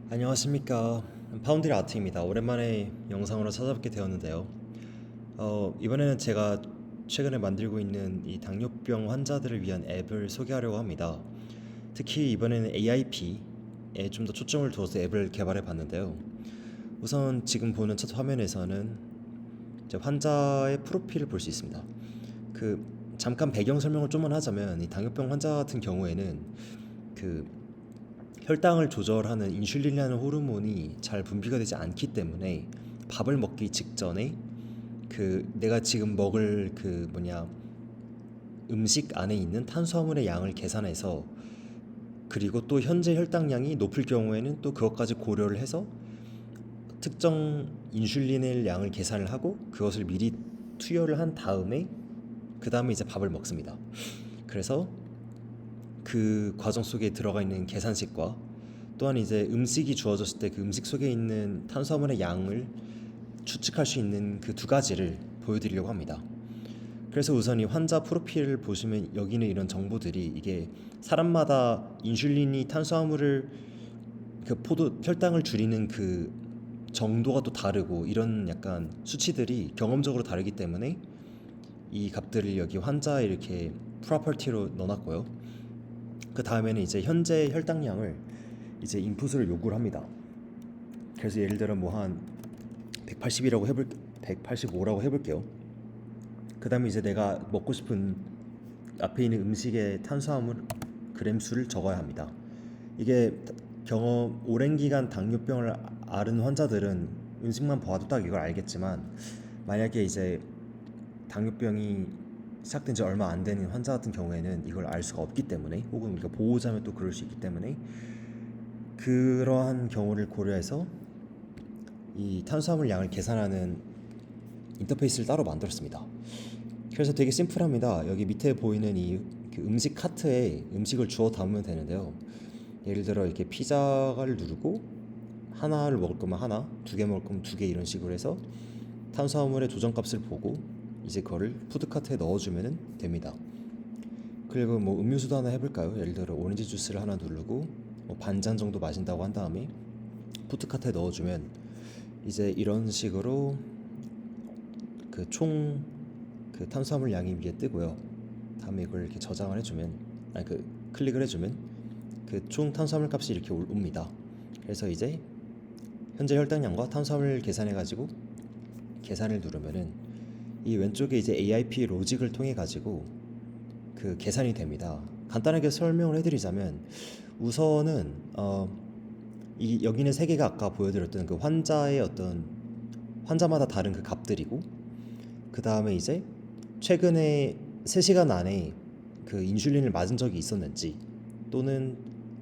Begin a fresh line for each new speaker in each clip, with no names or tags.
안녕하십니까. 파운드리 아트입니다. 오랜만에 영상으로 찾아뵙게 되었는데요. 이번에는 제가 최근에 만들고 있는 이 당뇨병 환자들을 위한 앱을 소개하려고 합니다. 특히 이번에는 AIP에 좀 더 초점을 두어서 앱을 개발해 봤는데요. 우선 지금 보는 첫 화면에서는 이제 환자의 프로필을 볼 수 있습니다. 그 잠깐 배경 설명을 좀만 하자면 이 당뇨병 환자 같은 경우에는 그 혈당을 조절하는 인슐린이라는 호르몬이 잘 분비가 되지 않기 때문에 밥을 먹기 직전에 그 내가 지금 먹을 그 뭐냐 음식 안에 있는 탄수화물의 양을 계산해서, 그리고 또 현재 혈당량이 높을 경우에는 또 그것까지 고려를 해서 특정 인슐린의 양을 계산을 하고 그것을 미리 투여를 한 다음에 그 다음에 이제 밥을 먹습니다. 그래서 그 과정 속에 들어가 있는 계산식과 또한 이제 음식이 주어졌을 때 그 음식 속에 있는 탄수화물의 양을 추측할 수 있는 그 두 가지를 보여드리려고 합니다. 그래서 우선 이 환자 프로필을 보시면 여기는 이런 정보들이, 이게 사람마다 인슐린이 탄수화물을 그 포도 혈당을 줄이는 그 정도가 또 다르고, 이런 약간 수치들이 경험적으로 다르기 때문에 이 값들을 여기 환자에 이렇게 프로퍼티로 넣어놨고요. 그 다음에는 이제 현재 혈당량을 이제 인풋을 요구를 합니다. 그래서 예를 들어 뭐 한 180이라고 해볼 185라고 해볼게요. 그 다음에 이제 내가 먹고 싶은 앞에 있는 음식의 탄수화물 그램 수를 적어야 합니다. 이게 경험 오랜 기간 당뇨병을 앓은 환자들은 음식만 보아도 딱 이걸 알겠지만, 만약에 이제 당뇨병이 시작된 지 얼마 안 되는 환자 같은 경우에는 이걸 알 수가 없기 때문에, 혹은 우리가 보호자면 또 그럴 수 있기 때문에, 그러한 경우를 고려해서 이 탄수화물 양을 계산하는 인터페이스를 따로 만들었습니다. 그래서 되게 심플합니다. 여기 밑에 보이는 그 음식 카트에 음식을 주워 담으면 되는데요. 예를 들어 이렇게 피자를 누르고 하나를 먹을 거면 하나, 두 개 먹을 거면 두 개, 이런 식으로 해서 탄수화물의 조정값을 보고 이제 그거를 푸드카트에 넣어주면 됩니다. 그리고 뭐 음료수도 하나 해볼까요? 예를 들어 오렌지 주스를 하나 누르고 뭐 반잔 정도 마신다고 한 다음에 푸드카트에 넣어주면 이제 이런 식으로 그 총 그 탄수화물 양이 위에 뜨고요. 다음에 이걸 이렇게 저장을 해주면, 아니 그 클릭을 해주면 그 총 탄수화물 값이 이렇게 옵니다. 그래서 이제 현재 혈당량과 탄수화물 계산해가지고 계산을 누르면은 이 왼쪽에 이제 AIP 로직을 통해 가지고 그 계산이 됩니다. 간단하게 설명을 해드리자면, 우선은 이 여기는 세 개가 아까 보여드렸던 그 환자의 어떤 환자마다 다른 그 값들이고, 그 다음에 이제 최근에 3시간 안에 그 인슐린을 맞은 적이 있었는지, 또는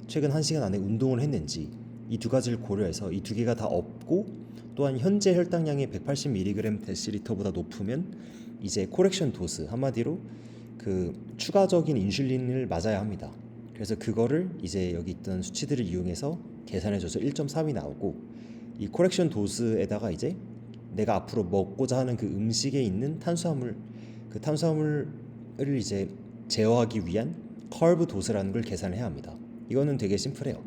최근 1시간 안에 운동을 했는지, 이 두 가지를 고려해서 이 두 개가 다 없고 또한 현재 혈당량이 180mg 데시리터보다 높으면 이제 코렉션 도스, 한마디로 그 추가적인 인슐린을 맞아야 합니다. 그래서 그거를 이제 여기 있던 수치들을 이용해서 계산해줘서 1.3이 나오고, 이 코렉션 도스에다가 이제 내가 앞으로 먹고자 하는 그 음식에 있는 탄수화물, 그 탄수화물을 이제 제어하기 위한 커브 도스라는 걸 계산해야 합니다. 이거는 되게 심플해요.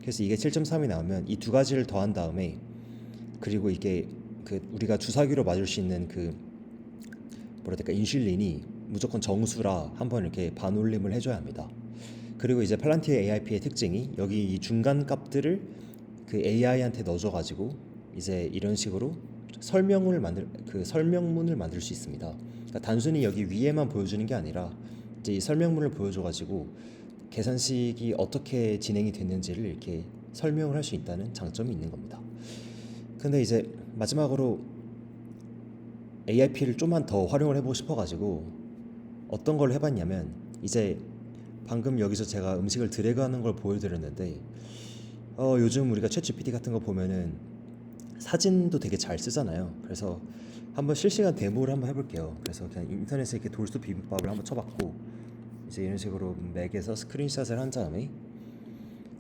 그래서 이게 7.3이 나오면 이 두 가지를 더한 다음에, 그리고 이게 그 우리가 주사기로 맞을 수 있는 그 뭐라 해야 될까, 인슐린이 무조건 정수라 한번 이렇게 반올림을 해줘야 합니다. 그리고 이제 팔란티어 AIP의 특징이 여기 이 중간 값들을 그 AI한테 넣어줘가지고 이제 이런 식으로 설명문을 만들 수 있습니다. 그러니까 단순히 여기 위에만 보여주는 게 아니라 이제 이 설명문을 보여줘가지고 계산식이 어떻게 진행이 됐는지를 이렇게 설명을 할 수 있다는 장점이 있는 겁니다. 근데 이제 마지막으로 AIP를 좀만 더 활용을 해보고 싶어가지고 어떤 걸 해봤냐면, 이제 방금 여기서 제가 음식을 드래그하는 걸 보여드렸는데, 요즘 우리가 챗 GPT 같은 거 보면은 사진도 되게 잘 쓰잖아요. 그래서 한번 실시간 데모를 한번 해볼게요. 그래서 그냥 인터넷에 이렇게 돌솥 비빔밥을 한번 쳐봤고, 이제 이런 식으로 맥에서 스크린샷을 한 다음에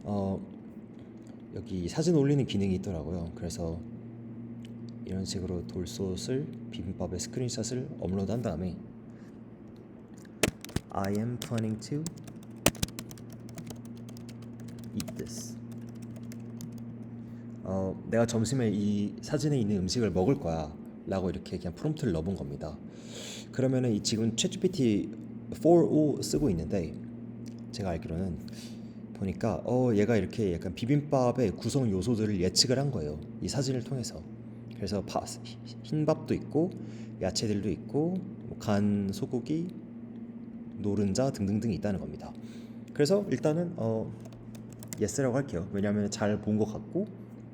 어, 여기 사진 올리는 기능이 있더라고요. 그래서 이런 식으로 돌솥을 비빔밥에 스크린샷을 업로드한 다음에 I am planning to eat this. 내가 점심에 이 사진에 있는 음식을 먹을 거야 라고 이렇게 그냥 프롬프트를 넣어본 겁니다. 그러면은 이 지금 챗GPT 4o 쓰고 있는데 제가 알기로는 보니까 얘가 이렇게 약간 비빔밥의 구성 요소들을 예측을 한 거예요. 이 사진을 통해서. 그래서 흰밥도 있고 야채들도 있고 간 소고기, 노른자 등등등이 있다는 겁니다. 그래서 일단은 예스라고 할게요. 왜냐하면 잘 본 것 같고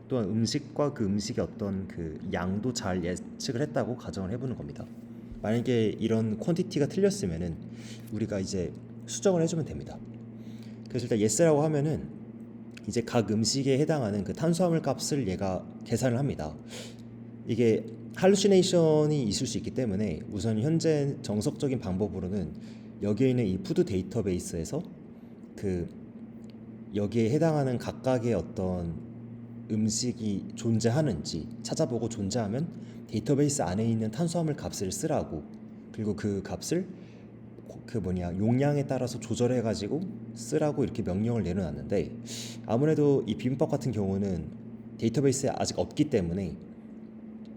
또한 음식과 그 음식의 어떤 그 양도 잘 예측을 했다고 가정을 해보는 겁니다. 만약에 이런 퀀티티가 틀렸으면은 우리가 이제 수정을 해주면 됩니다. 그래서 일단 예스라고 하면은 이제 각 음식에 해당하는 그 탄수화물 값을 얘가 계산을 합니다. 이게 할루시네이션이 있을 수 있기 때문에 우선 현재 정석적인 방법으로는 여기에 있는 이 푸드 데이터베이스에서 그 여기에 해당하는 각각의 어떤 음식이 존재하는지 찾아보고 존재하면 데이터베이스 안에 있는 탄수화물 값을 쓰라고, 그리고 그 값을 용량에 따라서 조절해 가지고 쓰라고 이렇게 명령을 내려놨는데, 아무래도 이 비빔밥 같은 경우는 데이터베이스에 아직 없기 때문에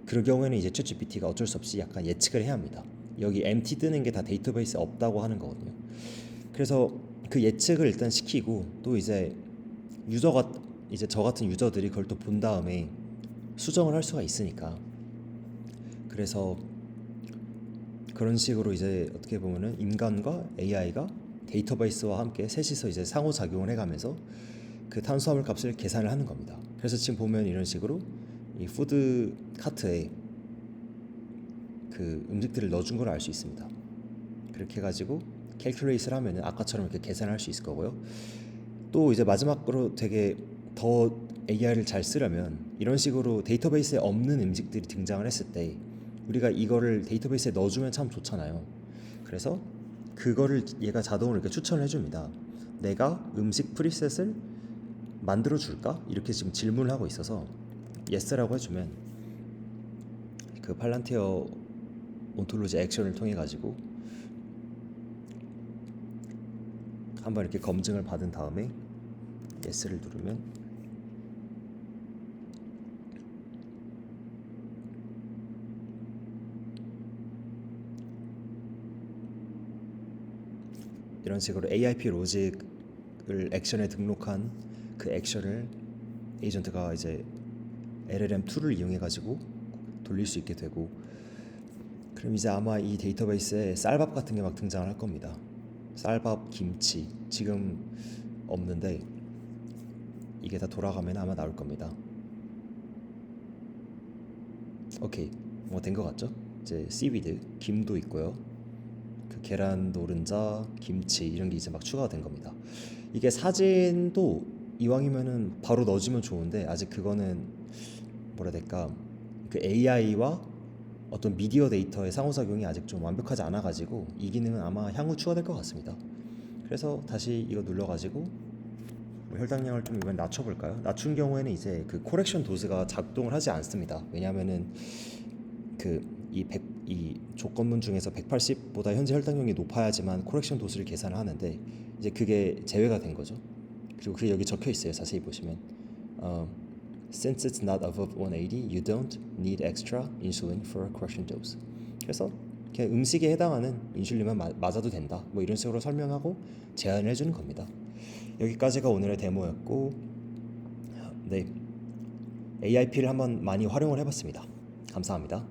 그럴 경우에는 이제 챗GPT가 어쩔 수 없이 약간 예측을 해야 합니다. 여기 MT 뜨는 게 다 데이터베이스에 없다고 하는 거거든요. 그래서 그 예측을 일단 시키고, 또 이제 유저가 이제 저 같은 유저들이 그걸 또 본 다음에 수정을 할 수가 있으니까, 그래서 그런 식으로 이제 어떻게 보면은 인간과 AI가 데이터베이스와 함께 셋이서 이제 상호작용을 해가면서 그 탄수화물 값을 계산을 하는 겁니다. 그래서 지금 보면 이런 식으로 이 푸드 카트에 그 음식들을 넣어준 걸 알 수 있습니다. 그렇게 해가지고 캘큘레이트를 하면은 아까처럼 이렇게 계산을 할 수 있을 거고요. 또 이제 마지막으로 되게 더 AI를 잘 쓰려면 이런 식으로 데이터베이스에 없는 음식들이 등장을 했을 때 우리가 이거를 데이터베이스에 넣어주면 참 좋잖아요. 그래서 그거를 얘가 자동으로 이렇게 추천을 해줍니다. 내가 음식 프리셋을 만들어 줄까? 이렇게 지금 질문을 하고 있어서 예스라고 해주면 그 팔란티어 온톨로지 액션을 통해 가지고 한번 이렇게 검증을 받은 다음에 예스를 누르면 이런 식으로 AIP 로직을 액션에 등록한 그 액션을 에이전트가 이제 LLM2를 이용해 가지고 돌릴 수 있게 되고, 그럼 이제 아마 이 데이터베이스에 쌀밥 같은 게 막 등장을 할 겁니다. 쌀밥, 김치 지금 없는데 이게 다 돌아가면 아마 나올 겁니다. 오케이, 뭐 된 것 같죠? 이제 씨위드, 김도 있고요. 그 계란, 노른자, 김치 이런 게 이제 막 추가가 된 겁니다. 이게 사진도 이왕이면은 바로 넣어주면 좋은데 아직 그거는 뭐라 해야 될까, 그 AI와 어떤 미디어 데이터의 상호작용이 아직 좀 완벽하지 않아가지고 이 기능은 아마 향후 추가될 것 같습니다. 그래서 다시 이거 눌러가지고 뭐 혈당량을 좀 이번에 낮춰볼까요? 낮춘 경우에는 이제 그 코렉션 도스가 작동을 하지 않습니다. 왜냐하면은 이 조건문 중에서 180보다 현재 혈당량이 높아야지만 코렉션 도수를 계산을 하는데 이제 그게 제외가 된 거죠. 그리고 그게 여기 적혀 있어요. 자세히 보시면 Since it's not above 180, you don't need extra insulin for a correction dose. 그래서 그냥 음식에 해당하는 인슐린만 맞아도 된다. 뭐 이런 식으로 설명하고 제안을 해주는 겁니다. 여기까지가 오늘의 데모였고, 네, AIP를 한번 많이 활용을 해봤습니다. 감사합니다.